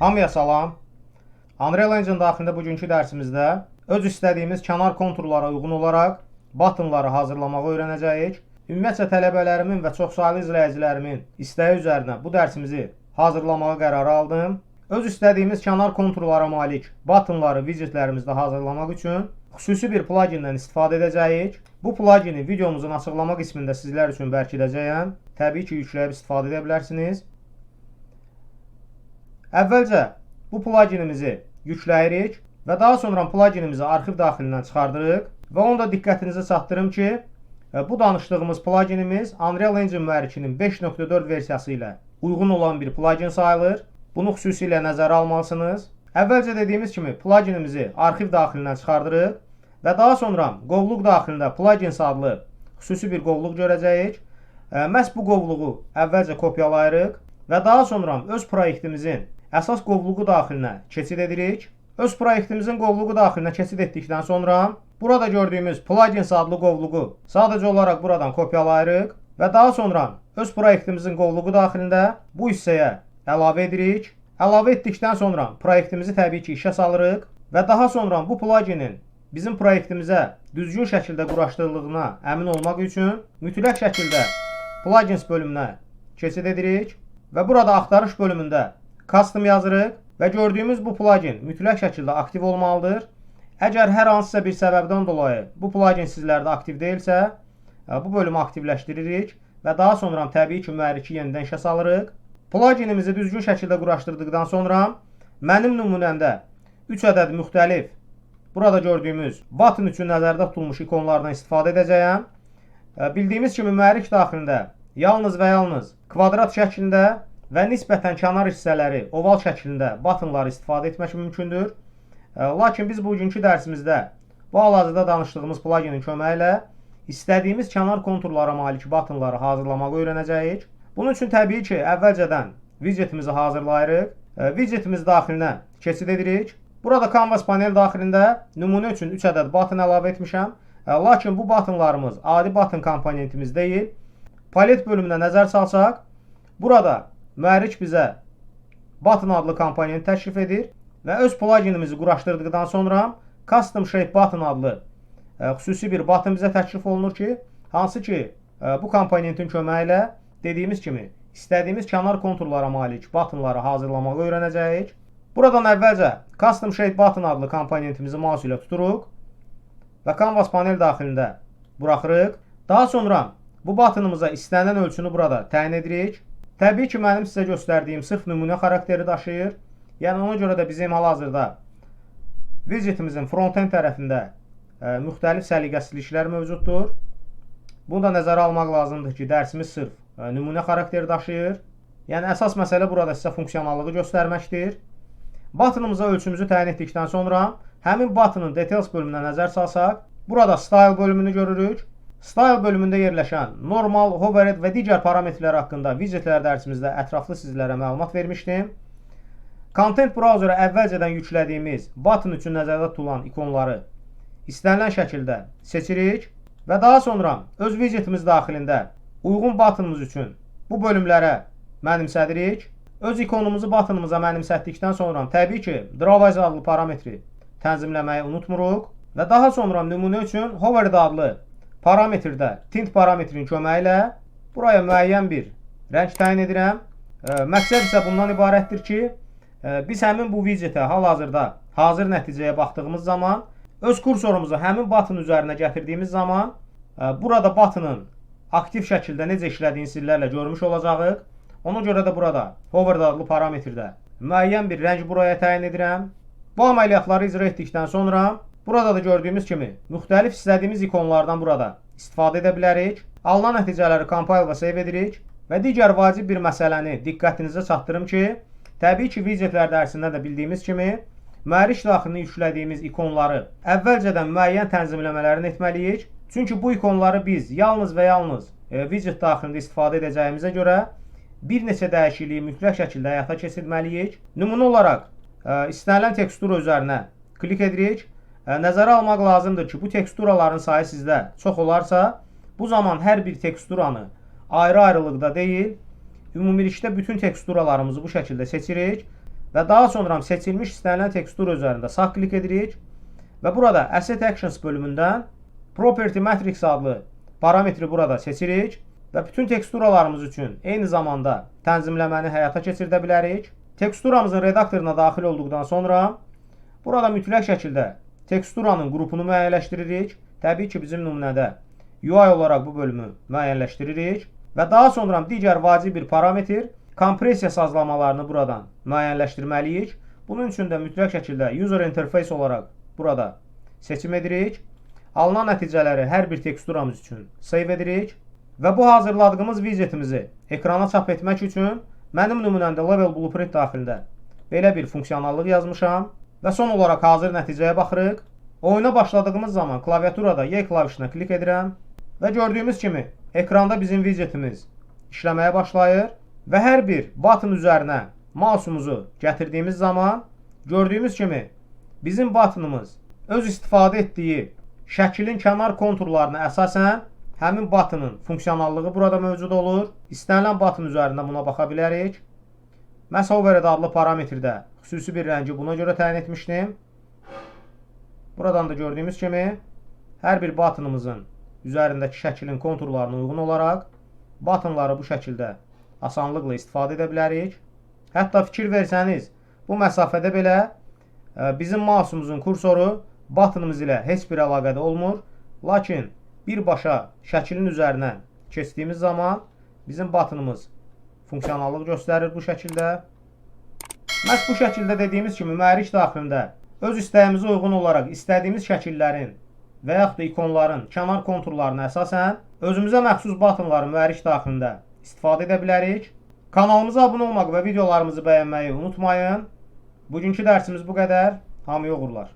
Hamıya salam. Unreal Engine daxilində bugünkü dərsimizdə öz istədiyimiz kənar konturlara uyğun olaraq buttonları hazırlamağı öyrənəcəyik. Ümumiyyətcə tələbələrimin və çoxsaylı izləyicilərimin istəyi üzərinə bu dərsimizi hazırlamağa qərar aldım. Öz istədiyimiz kənar konturlara malik buttonları widgetlərimizdə hazırlamaq üçün xüsusi bir plugindən istifadə edəcəyik. Bu plugini videomuzun açıqlama qismində sizlər üçün bərkidəcəyəm. Təbii ki, yükləyib istifadə edə bilərsiniz. Əvvəlcə bu pluginimizi yükləyirik və daha sonra pluginimizi arxiv daxilindən çıxardırıq və onu da diqqətinizi çatdırım ki, bu danışdığımız pluginimiz Unreal Engine mühərrikinin 5.4 versiyası ilə uyğun olan bir plugin sayılır. Bunu xüsusilə nəzərə almalısınız. Əvvəlcə dediyimiz kimi pluginimizi arxiv daxilindən çıxardırıq və daha sonra qovluq daxilində plugins adlı xüsusi bir qovluq görəcəyik. Məhz bu qovluğu əvvəlcə kopyalayırıq və daha sonra öz proyektimizin əsas qovluğu daxilinə keçid edirik. Öz proyektimizin qovluğu daxilinə keçid etdikdən sonra burada gördüyümüz plugins adlı qovluğu sadəcə olaraq buradan kopyalayırıq və daha sonra öz proyektimizin qovluğu daxilində bu hissəyə əlavə edirik. Əlavə etdikdən sonra proyektimizi təbii ki işə salırıq və daha sonra bu pluginin bizim proyektimizə düzgün şəkildə quraşdırıldığına əmin olmaq üçün mütləq şəkildə plugins bölümünə keçid edirik və burada axtarış bölümündə custom yazırıq və gördüyümüz bu plugin mütləq şəkildə aktiv olmalıdır. Əgər hər hansısa bir səbəbdən dolayı bu plugin sizlərdə aktiv deyilsə, bu bölümü aktivləşdiririk və daha sonra təbii ki mühərriki yenidən işə salırıq. Pluginimizi düzgün şəkildə quraşdırdıqdan sonra mənim nümunəmdə 3 ədəd müxtəlif burada gördüyümüz button üçün nəzərdə tutulmuş ikonlardan istifadə edəcəyəm. Bildiyimiz kimi mühərrik daxilində yalnız və yalnız kvadrat şəklində və nisbətən kənar hissələri oval şəklində buttonları istifadə etmək mümkündür. Lakin biz bugünkü dərsimizdə bu hal-hazırda danışdığımız pluginin köməyi ilə istədiyimiz kənar konturlara malik buttonları hazırlamağı öyrənəcəyik. Bunun üçün təbii ki, əvvəlcədən widgetimizi hazırlayırıq. Widgetimiz daxilinə keçid edirik. Burada Canvas panel daxilində nümunə üçün 3 ədəd button əlavə etmişəm. Lakin bu buttonlarımız adi button komponentimiz deyil. Palet bölümünə nəzər salsaq, burada mühərrik bizə button adlı komponent təklif edir və öz pluginimizi quraşdırdıqdan sonra custom shape button adlı xüsusi bir button bizə təklif olunur ki, hansı ki bu komponentin köməyi ilə dediyimiz kimi istədiyimiz kənar konturlara malik buttonları hazırlamağı öyrənəcəyik. Buradan əvvəlcə custom shape button adlı komponentimizi mouse ilə tuturuq və Canvas panel daxilində buraxırıq. Daha sonra bu buttonumuza istənilən ölçünü burada təyin edirik. Təbii ki, mənim sizə göstərdiyim sırf nümunə xarakteri daşıyır. Yəni, ona görə də bizim hal-hazırda widgetimizin front-end tərəfində müxtəlif səliqəsizliklər mövcuddur. Bunu da nəzərə almaq lazımdır ki, dərsimiz sırf nümunə xarakteri daşıyır. Yəni, əsas məsələ burada sizə funksionallığı göstərməkdir. Buttonumuza ölçümüzü təyin etdikdən sonra həmin buttonun details bölümünə nəzər salsaq, burada style bölümünü görürük. Style bölümündə yerləşən normal, hovered və digər parametrlər haqqında widgetlər dərsimizdə ətraflı sizlərə məlumat vermişdim. Content browser'a əvvəlcədən yüklədiyimiz button üçün nəzərdə tutulan ikonları istənilən şəkildə seçirik və daha sonra öz widgetimiz daxilində uyğun buttonumuz üçün bu bölümlərə mənimsədirik. Öz ikonumuzu buttonumuza mənimsətdikdən sonra təbii ki, drawWise adlı parametri tənzimləməyi unutmuruq və daha sonra nümunə üçün hovered adlı parametrdə tint parametrinin köməyi ilə buraya müəyyən bir rəng təyin edirəm. Məqsəd isə bundan ibarətdir ki, biz həmin bu widgetə hal-hazırda hazır nəticəyə baxdığımız zaman öz kursorumuzu həmin button üzərinə gətirdiyimiz zaman burada buttonun aktiv şəkildə necə işlədiyini sizlərlə görmüş olacağıq. Ona görə də burada hovered adlı parametrdə müəyyən bir rəng buraya təyin edirəm. Bu əməliyyatları icra etdikdən sonra burada da gördüyümüz kimi müxtəlif istədiyimiz ikonlardan burada istifadə edə bilərik. Alınan nəticələri compile və save edirik və digər vacib bir məsələni diqqətinizə çatdırım ki, təbii ki, widgetlər dərsində də bildiyimiz kimi mühərrik daxilində yüklədiyimiz ikonları əvvəlcədən müəyyən tənzimləmələrini etməliyik. Çünki bu ikonları biz yalnız və yalnız widget daxilində istifadə edəcəyimizə görə bir neçə dəyişikliyi mütləq şəkildə həyata keçirməliyik. Nümunə olaraq istənilən tekstura üzərinə klik edirik. Nəzərə almaq lazımdır ki, bu teksturaların sayı sizdə çox olarsa, bu zaman hər bir teksturanı ayrı-ayrılıqda deyil, ümumilikdə bütün teksturalarımızı bu şəkildə seçirik və daha sonra seçilmiş istənilən tekstura üzərində sağ klik edirik və burada Asset Actions bölümündən Property Matrix adlı parametri burada seçirik və bütün teksturalarımız üçün eyni zamanda tənzimləməni həyata keçirdə bilərik. Teksturamızın redaktoruna daxil olduqdan sonra burada mütləq şəkildə teksturanın qrupunu müəyyənləşdiririk. Təbii ki, bizim nümunədə UI olaraq bu bölümü müəyyənləşdiririk və daha sonra digər vacib bir parametr kompressiya sazlamalarını buradan müəyyənləşdirməliyik. Bunun üçün də mütləq şəkildə User Interface olaraq burada seçim edirik. Alınan nəticələri hər bir teksturamız üçün save edirik və bu hazırladığımız widgetimizi ekrana çap etmək üçün mənim nümunəmdə Level Blueprint daxilində belə bir funksionallıq yazmışam və son olaraq hazır nəticəyə baxırıq. Oyuna başladığımız zaman klaviaturada Y klavişinə klik edirəm və gördüyümüz kimi ekranda bizim widgetimiz işləməyə başlayır və hər bir button üzərinə mausumuzu gətirdiyimiz zaman gördüyümüz kimi bizim buttonımız öz istifadə etdiyi şəklin kənar konturlarına əsasən həmin buttonun funksionallığı burada mövcud olur. İstənilən button üzərində buna baxa bilərik. Mən Overhead adlı parametrdə xüsusi bir rəngi buna görə təyin etmişdim. Buradan da gördüyümüz kimi hər bir buttonımızın üzərindəki şəklin konturlarına uyğun olaraq buttonları bu şəkildə asanlıqla istifadə edə bilərik. Hətta fikir versəniz, bu məsafədə belə bizim mausumuzun kursoru buttonımız ilə heç bir əlaqədə olmur. Lakin birbaşa şəklin üzərinə keçdiyimiz zaman bizim buttonımız funksionallıq göstərir bu şəkildə. Məhz bu şəkildə dediyimiz kimi mühərrik daxilində öz istəyimizə uyğun olaraq istədiyimiz şəkillərin və yaxud da ikonların kənar konturlarına əsasən özümüzə məxsus buttonları mühərrik daxilində istifadə edə bilərik. Kanalımıza abunə olmaq və videolarımızı bəyənməyi unutmayın. Bugünkü dərsimiz bu qədər. Hamıya uğurlar.